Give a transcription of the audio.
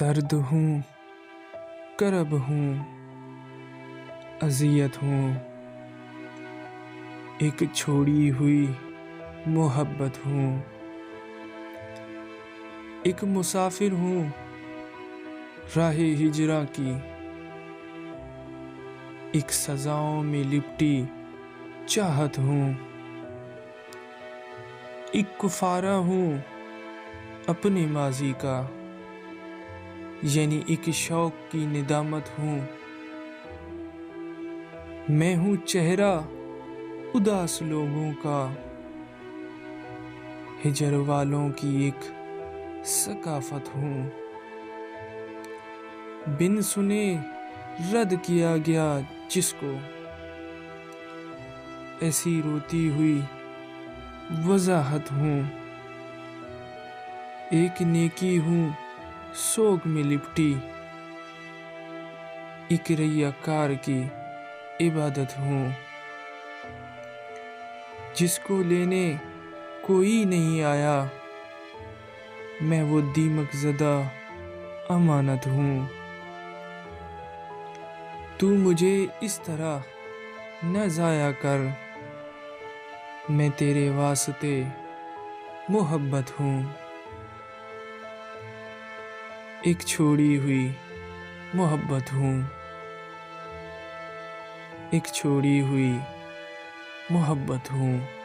दर्द हूँ, करब हूँ, अज़ियत हूँ, एक छोड़ी हुई मोहब्बत हूँ। एक मुसाफिर हूँ राहे हिजरा की, एक सजाओं में लिपटी चाहत हूँ। एक कुफारा हूँ अपने माजी का, यानी एक शौक की निदामत हूँ। मैं हूँ चेहरा उदास लोगों का, हिजर वालों की एक सकाफत हूँ। बिन सुने रद्द किया गया जिसको, ऐसी रोती हुई वजाहत हूँ। एक नेकी हूँ सोग में लिपटी, एक रैयकार की इबादत हूँ। जिसको लेने कोई नहीं आया, मैं वो दीमक ज़दा अमानत हूँ। तू मुझे इस तरह न ज़ाया कर, मैं तेरे वास्ते मोहब्बत हूँ। एक छोड़ी हुई मोहब्बत हूँ, एक छोड़ी हुई मोहब्बत हूँ।